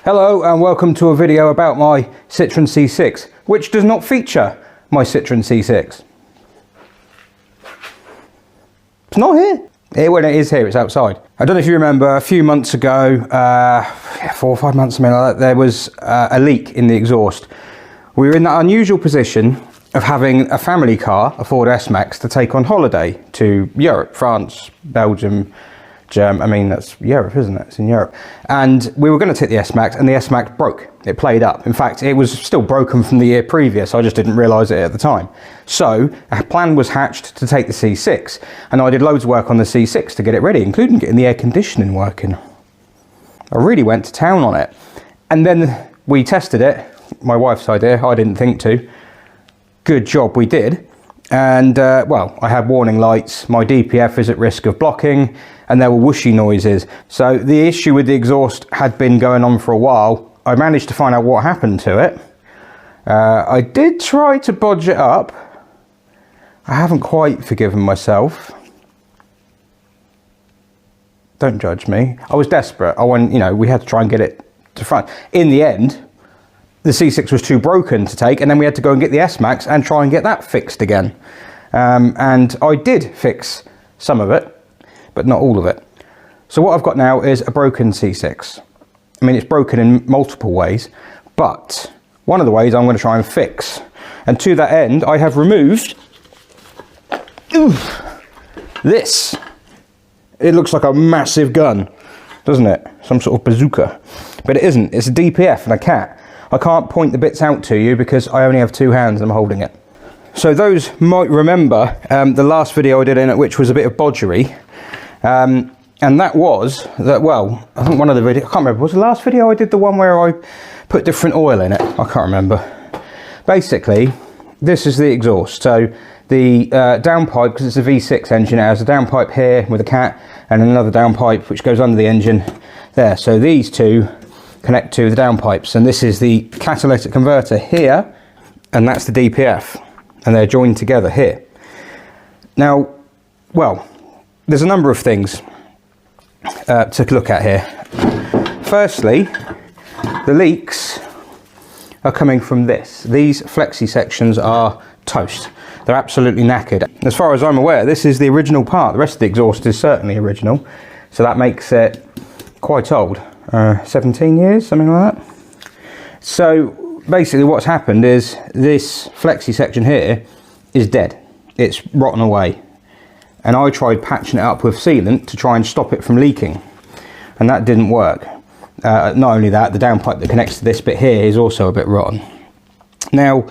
Hello and welcome to a video about my Citroën C6, which does not feature my Citroën C6. It's not here. When it is here, it's outside. I don't know if you remember, a few months ago, 4 or 5 months, something like that, there was a leak in the exhaust. We were in that unusual position of having a family car, a Ford S-Max, to take on holiday to Europe, France, Belgium, Germany. I mean, that's Europe, isn't it? It's in Europe. And we were going to take the S-Max, and the S-Max broke. It played up. In fact, it was still broken from the year previous. I just didn't realise it at the time. So a plan was hatched to take the C6, and I did loads of work on the C6 to get it ready, including getting the air conditioning working. I really went to town on it. And then we tested it. My wife's idea. I didn't think to. Good job we did. And well, I had warning lights, my DPF is at risk of blocking, and there were whooshy noises. So the issue with the exhaust had been going on for a while. I managed to find out what happened to it. I did try to bodge it up. I haven't quite forgiven myself. Don't judge me. I was desperate. We had to try and get it to front. In the end, the C6 was too broken to take, and then we had to go and get the S-Max and try and get that fixed again. And I did fix some of it, but not all of it. So what I've got now is a broken C6. I mean, it's broken in multiple ways, but one of the ways I'm going to try and fix. And to that end, I have removed this. It looks like a massive gun, doesn't it? Some sort of bazooka. But it isn't. It's a DPF and a cat. I can't point the bits out to you because I only have 2 hands and I'm holding it. So those might remember the last video I did in it, which was a bit of bodgery. And that was, well, I think one of the videos, I can't remember, was the last video I did the one where I put different oil in it? I can't remember. Basically, this is the exhaust. So the downpipe, because it's a V6 engine, it has a downpipe here with a cat and another downpipe which goes under the engine there. So these two connect to the downpipes, and this is the catalytic converter here, and that's the DPF, and they're joined together here. Now, well, there's a number of things to look at here. Firstly, the leaks are coming from this. These flexi sections are toast. They're absolutely knackered. As far as I'm aware, this is the original part. The rest of the exhaust is certainly original, so that makes it quite old. 17 years, something like that. So basically what's happened is this flexi section here is dead. It's rotten away. And I tried patching it up with sealant to try and stop it from leaking. And that didn't work. Not only that, the downpipe that connects to this bit here is also a bit rotten. Now,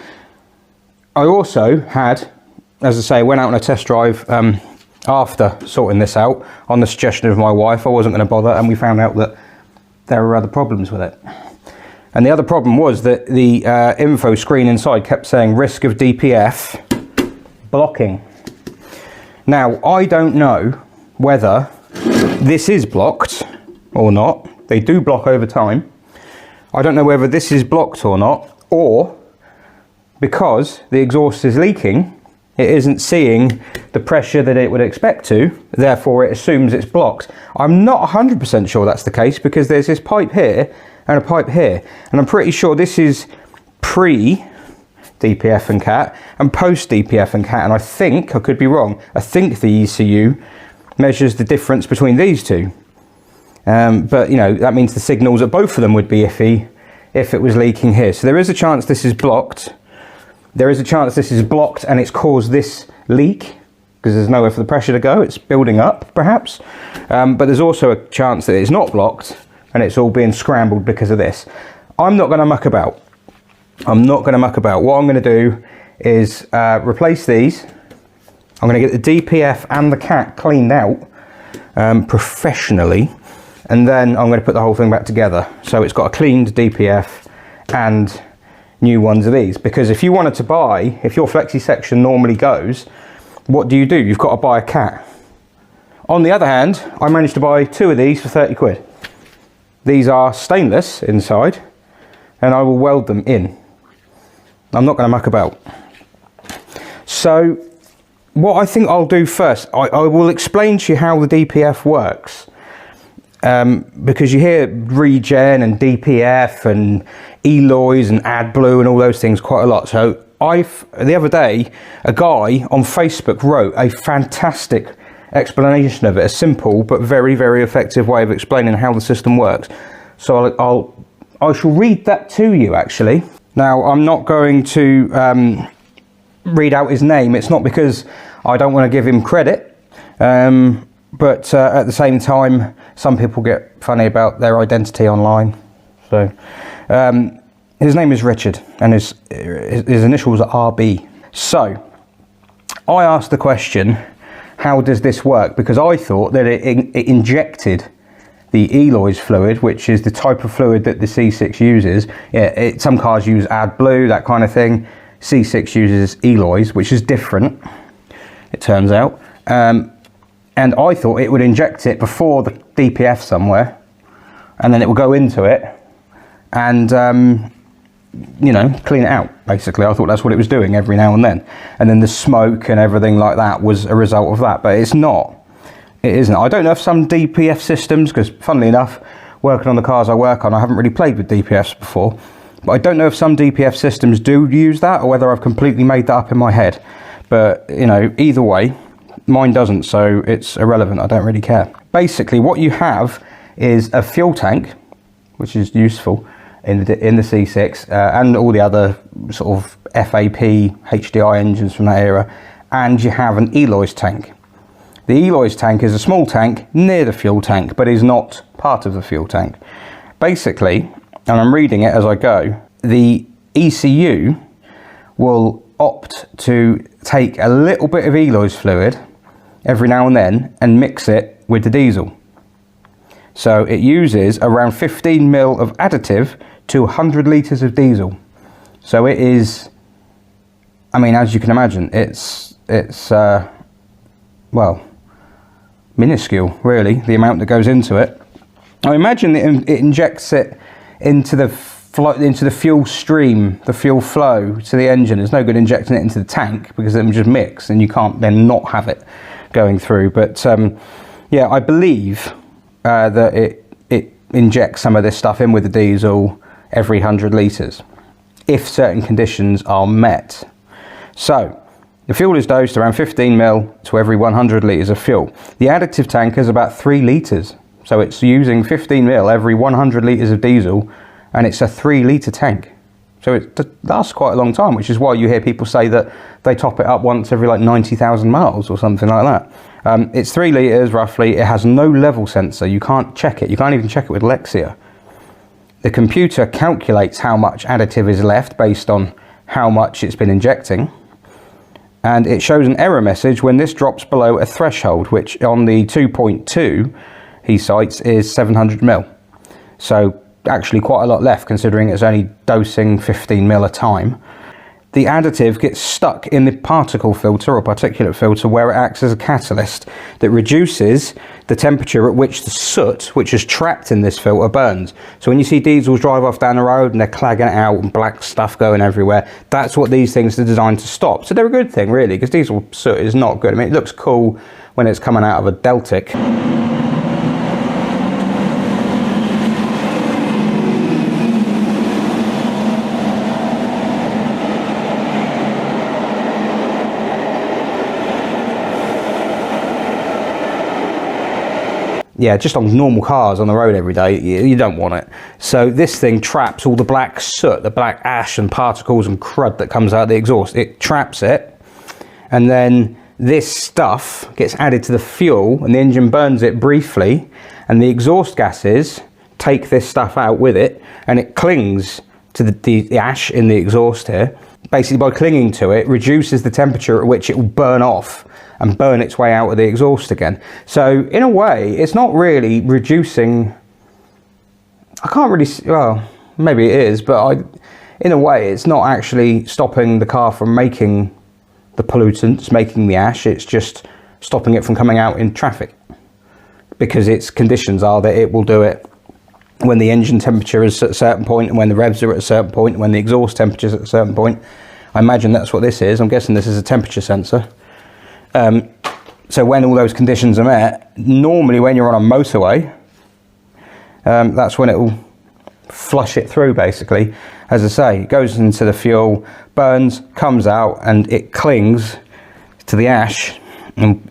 I also had, as I say, went out on a test drive after sorting this out on the suggestion of my wife. I wasn't going to bother, and we found out that there were other problems with it. And the other problem was that the info screen inside kept saying risk of DPF blocking. Now, I don't know whether this is blocked or not. They do block over time. I don't know whether this is blocked or not, or because the exhaust is leaking, it isn't seeing the pressure that it would expect to, therefore it assumes it's blocked. I'm not 100% sure that's the case, because there's this pipe here and a pipe here, and I'm pretty sure this is pre-DPF and CAT and post-DPF and CAT, and I think, I could be wrong, I think the ECU measures the difference between these two. But, you know, that means the signals at both of them would be iffy if it was leaking here. So there is a chance this is blocked. There is a chance this is blocked and it's caused this leak because there's nowhere for the pressure to go. It's building up, perhaps. But there's also a chance that it's not blocked and it's all being scrambled because of this. I'm not going to muck about. I'm not going to muck about. What I'm going to do is replace these. I'm going to get the DPF and the cat cleaned out professionally. And then I'm going to put the whole thing back together. So it's got a cleaned DPF and new ones of these, because if you wanted to buy, if your flexi section normally goes, what do? You've got to buy a cat. On the other hand, I managed to buy 2 of these for 30 quid. These are stainless inside, and I will weld them in. I'm not going to muck about. So what I think I'll do first, I will explain to you how the DPF works. because you hear regen and DPF and Eloys and AdBlue and all those things quite a lot. So the other day, a guy on Facebook wrote a fantastic explanation of it, a simple but very, very effective way of explaining how the system works. So I shall read that to you, actually. Now, I'm not going to read out his name. It's not because I don't want to give him credit, but at the same time, some people get funny about their identity online. So his name is Richard, and his initials are RB. So I asked the question, how does this work? Because I thought that it injected the Eloys fluid, which is the type of fluid that the C6 uses. Yeah, some cars use AdBlue, that kind of thing. C6 uses Eloys, which is different, it turns out. And I thought it would inject it before the DPF somewhere, and then it will go into it and, you know, clean it out, basically. I thought that's what it was doing every now and then. And then the smoke and everything like that was a result of that, but it's not. It isn't. I don't know if some DPF systems, because funnily enough, working on the cars I work on, I haven't really played with DPFs before, but I don't know if some DPF systems do use that or whether I've completely made that up in my head. But, you know, either way, mine doesn't, so it's irrelevant. I don't really care. Basically, what you have is a fuel tank, which is useful in the C6 and all the other sort of FAP, HDI engines from that era, and you have an Eloys tank. The Eloys tank is a small tank near the fuel tank, but is not part of the fuel tank. Basically, and I'm reading it as I go, the ECU will opt to take a little bit of Eloys fluid every now and then and mix it with the diesel. So it uses around 15 mil of additive to 100 litres of diesel. So it is, I mean, as you can imagine, it's well, minuscule, really, the amount that goes into it. I imagine it injects it into the fuel stream, the fuel flow to the engine. It's no good injecting it into the tank because it will just mix and you can't then not have it going through. But yeah, I believe that it injects some of this stuff in with the diesel every 100 litres if certain conditions are met. So the fuel is dosed around 15 mil to every 100 litres of fuel. The additive tank is about 3 litres, so it's using 15 mil every 100 litres of diesel, and it's a 3 litre tank. So it lasts quite a long time, which is why you hear people say that they top it up once every like 90,000 miles or something like that. It's 3 litres roughly. It has no level sensor. You can't check it. You can't even check it with Lexia. The computer calculates how much additive is left based on how much it's been injecting. And it shows an error message when this drops below a threshold, which on the 2.2 he cites is 700 mil. So actually quite a lot left considering it's only dosing 15 mil a time. The additive gets stuck in the particle filter or particulate filter where it acts as a catalyst that reduces the temperature at which the soot, which is trapped in this filter, burns. So when you see diesels drive off down the road and they're clagging it out and black stuff going everywhere, that's what these things are designed to stop. So they're a good thing really, because diesel soot is not good. I mean, it looks cool when it's coming out of a Deltic. Yeah, just on normal cars on the road every day, you don't want it. So this thing traps all the black soot, the black ash and particles and crud that comes out of the exhaust. It traps it, and then this stuff gets added to the fuel and the engine burns it briefly, and the exhaust gases take this stuff out with it, and it clings to the ash in the exhaust here. Basically, by clinging to it, reduces the temperature at which it will burn off and burn its way out of the exhaust again. So in a way, it's not really reducing, I can't really, well, maybe it is, but in a way, it's not actually stopping the car from making the pollutants, making the ash, it's just stopping it from coming out in traffic. Because its conditions are that it will do it when the engine temperature is at a certain point, and when the revs are at a certain point, and when the exhaust temperature is at a certain point. I imagine that's what this is. I'm guessing this is a temperature sensor. So when all those conditions are met, normally when you're on a motorway, that's when it will flush it through basically. As I say, it goes into the fuel, burns, comes out, and it clings to the ash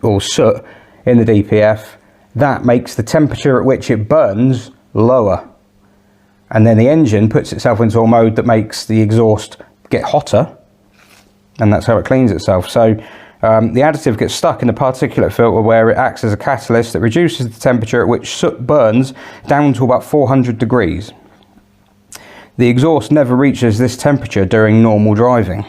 or soot in the DPF. That makes the temperature at which it burns lower, and then the engine puts itself into a mode that makes the exhaust get hotter, and that's how it cleans itself. So the additive gets stuck in the particulate filter, where it acts as a catalyst that reduces the temperature at which soot burns down to about 400 degrees. The exhaust never reaches this temperature during normal driving.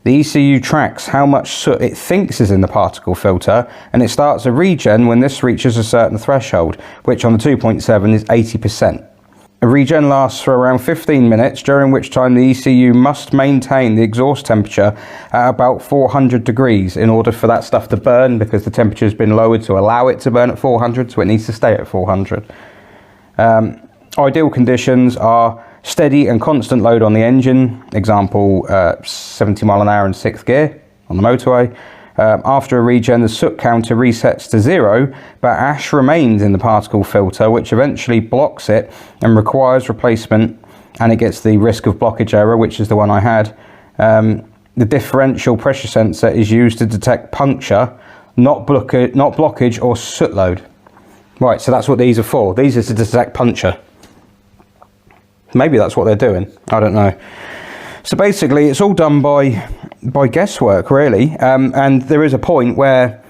The ECU tracks how much soot it thinks is in the particle filter, and it starts a regen when this reaches a certain threshold, which on the 2.7 is 80%. A regen lasts for around 15 minutes, during which time the ECU must maintain the exhaust temperature at about 400 degrees in order for that stuff to burn, because the temperature has been lowered to allow it to burn at 400, so it needs to stay at 400. Ideal conditions are steady and constant load on the engine, example 70 mile an hour in 6th gear on the motorway. After a regen, the soot counter resets to 0, but ash remains in the particle filter, which eventually blocks it and requires replacement, and it gets the risk of blockage error, which is the one I had. The differential pressure sensor is used to detect puncture, not blockage or soot load. Right, so that's what these are for. These are to detect puncture. Maybe that's what they're doing, I don't know. So basically it's all done by guesswork really, and there is a point where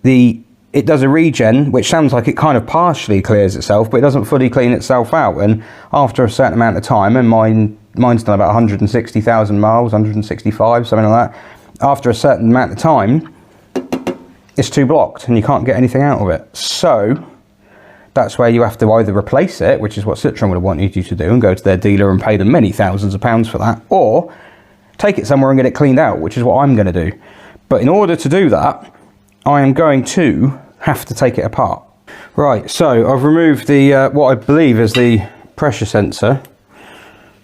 it does a regen, which sounds like it kind of partially clears itself, but it doesn't fully clean itself out, and after a certain amount of time, and mine's done about 160,000 miles, 165, something like that, after a certain amount of time it's too blocked and you can't get anything out of it. So that's where you have to either replace it, which is what Citroën would want you to do, and go to their dealer and pay them many thousands of pounds for that, or take it somewhere and get it cleaned out, which is what I'm going to do. But in order to do that, I am going to have to take it apart. Right, so I've removed the what I believe is the pressure sensor,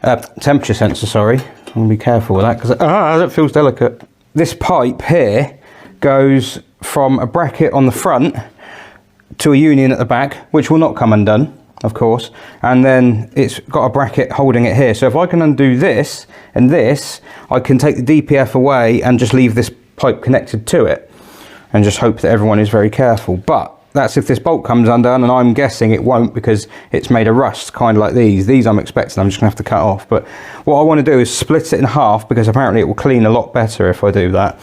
temperature sensor, sorry. I'm going to be careful with that because that feels delicate. This pipe here goes from a bracket on the front to a union at the back, which will not come undone, of course, and then it's got a bracket holding it here. So if I can undo this and this, I can take the DPF away and just leave this pipe connected to it and just hope that everyone is very careful. But that's if this bolt comes undone, and I'm guessing it won't because it's made of rust, kind of like these I'm expecting I'm just gonna have to cut off. But what I want to do is split it in half, because apparently it will clean a lot better if I do that.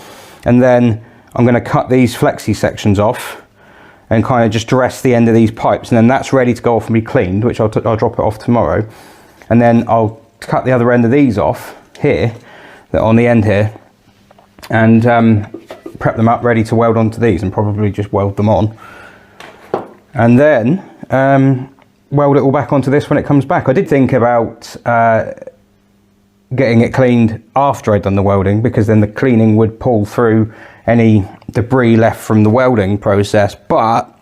And then I'm going to cut these flexi sections off and kind of just dress the end of these pipes, and then that's ready to go off and be cleaned, which I'll drop it off tomorrow. And then I'll cut the other end of these off here, on the end here, and prep them up ready to weld onto these, and probably just weld them on. And then weld it all back onto this when it comes back. I did think about getting it cleaned after I'd done the welding, because then the cleaning would pull through any debris left from the welding process, but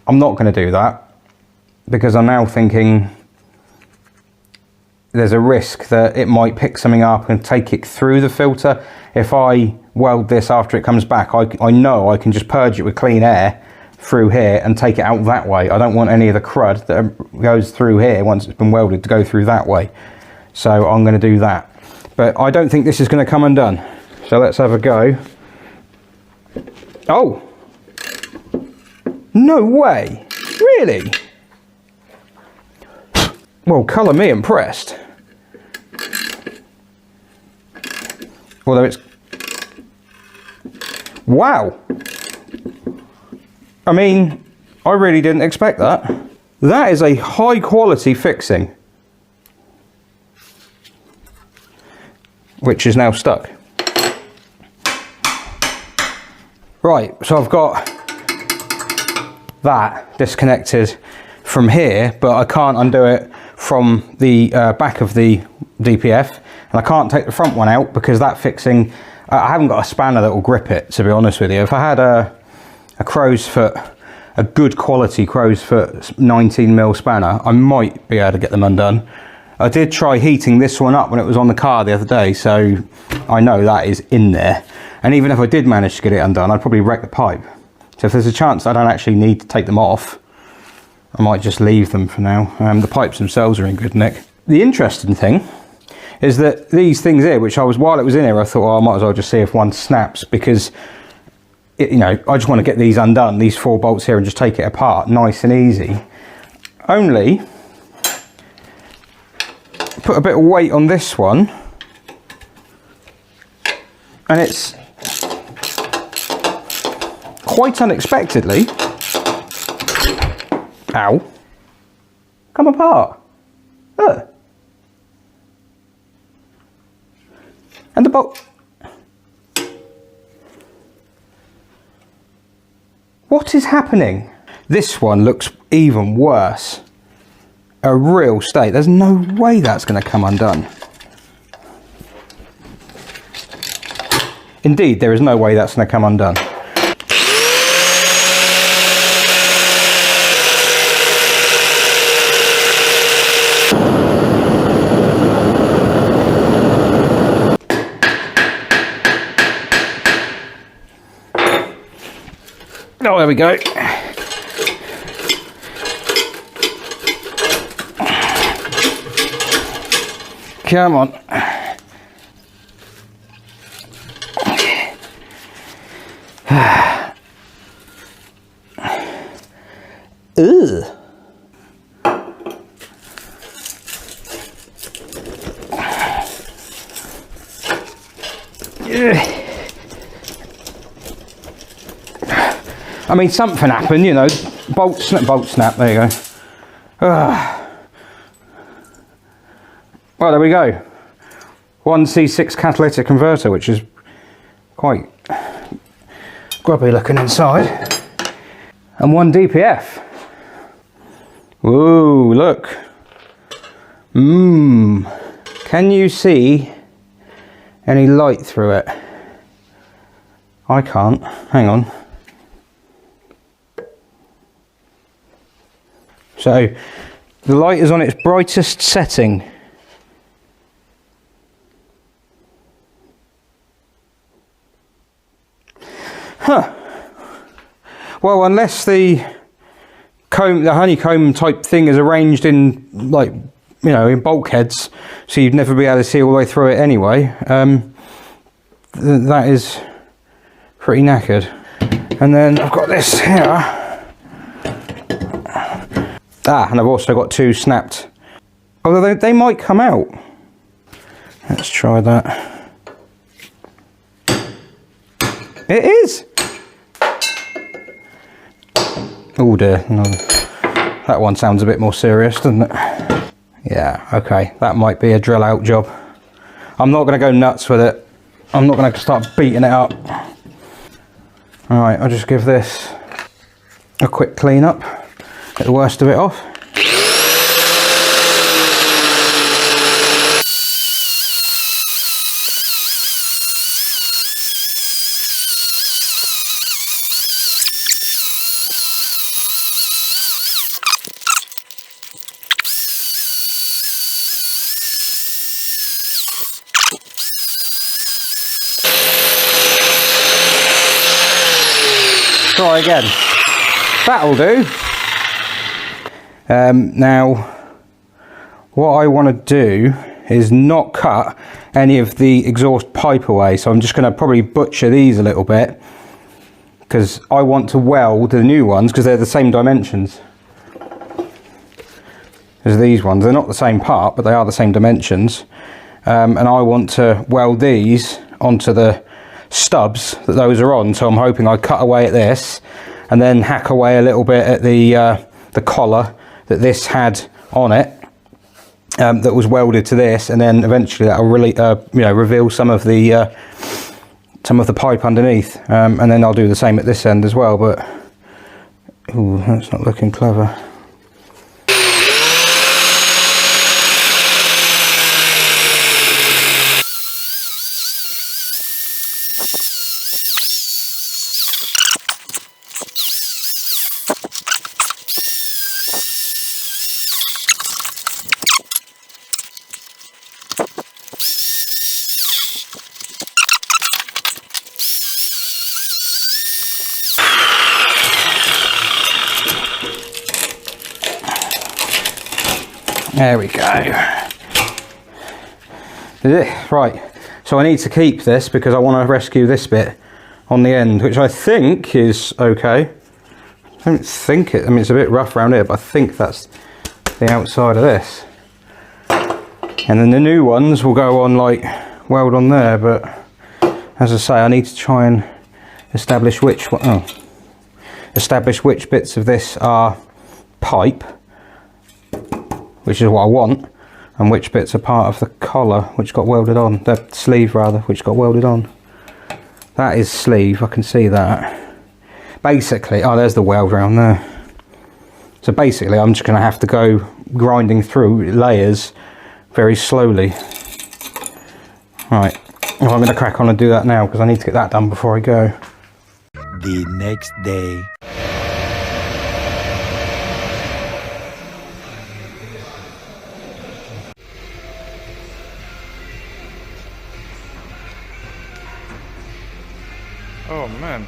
I'm not going to do that, because I'm now thinking there's a risk that it might pick something up and take it through the filter. If I weld this after it comes back, I know I can just purge it with clean air through here and take it out that way. I don't want any of the crud that goes through here once it's been welded to go through that way. So I'm going to do that. But I don't think this is going to come undone. So let's have a go. Oh! No way! Really? Well, colour me impressed. Although it's... Wow! I mean, I really didn't expect that. That is a high quality fixing, which is now stuck. Right, so I've got that disconnected from here, but I can't undo it from the back of the DPF, and I can't take the front one out because that fixing, I haven't got a spanner that will grip it, to be honest with you. If I had a crow's foot, a good quality crow's foot 19mm spanner, I might be able to get them undone. I did try heating this one up when it was on the car the other day, so I know that is in there. And even if I did manage to get it undone, I'd probably wreck the pipe. So if there's a chance I don't actually need to take them off, I might just leave them for now. The pipes themselves are in good nick. The interesting thing is that these things here, which while it was in here, I thought, oh, I might as well just see if one snaps, because you know, I just want to get these undone, these 4 bolts here, and just take it apart nice and easy. Only put a bit of weight on this one, and it's quite unexpectedly, ow, come apart. Look. And the bolt. What is happening? This one looks even worse. A real state. There's no way that's going to come undone. Indeed, there is no way that's going to come undone. Oh, there we go. Come on. Ugh. I mean, something happened, you know. Bolt snap, there you go. Well, there we go. One C6 catalytic converter, which is quite grubby looking inside. And one DPF. Ooh, look. Can you see any light through it? I can't. Hang on. So, the light is on its brightest setting. Huh. Well, unless the honeycomb type thing is arranged in, like, you know, in bulkheads, so you'd never be able to see all the way through it anyway, that is pretty knackered. And then I've got this here. And I've also got 2 snapped, although they might come out. Let's try that. It is! Oh dear, no. That one sounds a bit more serious, doesn't it? Yeah, okay, that might be a drill out job. I'm not going to go nuts with it. I'm not going to start beating it up. Alright, I'll just give this a quick clean up. Get the worst of it off. Try again. That'll do. Now, what I want to do is not cut any of the exhaust pipe away, so I'm just going to probably butcher these a little bit, because I want to weld the new ones because they're the same dimensions as these ones. They're not the same part, but they are the same dimensions, and I want to weld these onto the stubs that those are on. So I'm hoping I cut away at this and then hack away a little bit at the collar that this had on it, that was welded to this, and then eventually that will really you know, reveal some of the pipe underneath, and then I'll do the same at this end as well. But ooh, that's not looking clever. There we go. Right, so I need to keep this because I want to rescue this bit on the end, which I think is okay. I don't think it, I mean it's a bit rough around here, but I think that's the outside of this. And then the new ones will go on like weld on there, but as I say, I need to try and establish which bits of this are pipe, which is what I want, and which bits are part of the collar which got welded on, the sleeve rather, which got welded on. That is sleeve, I can see that. Basically, oh there's the weld around there. So basically I'm just going to have to go grinding through layers very slowly. Right, well, I'm going to crack on and do that now because I need to get that done before I go. The next day. Oh man.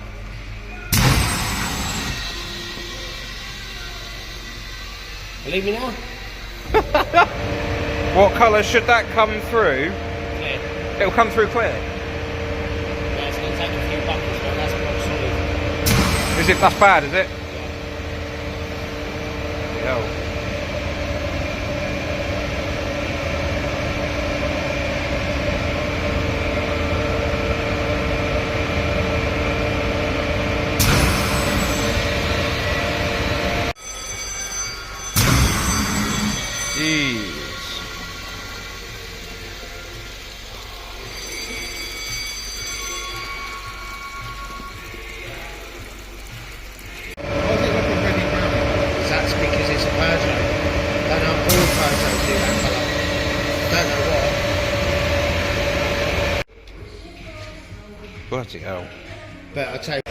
Believe me now? What colour should that come through? Clear. It'll come through clear. Yeah, it's going to take a few buckets, but that's quite solid. Is it, that's bad, is it? Yeah. Hell. Jeez. That's because it's a Peugeot. Don't know all Peugeots do that colour. Don't know what. Bloody hell. But I'll tell you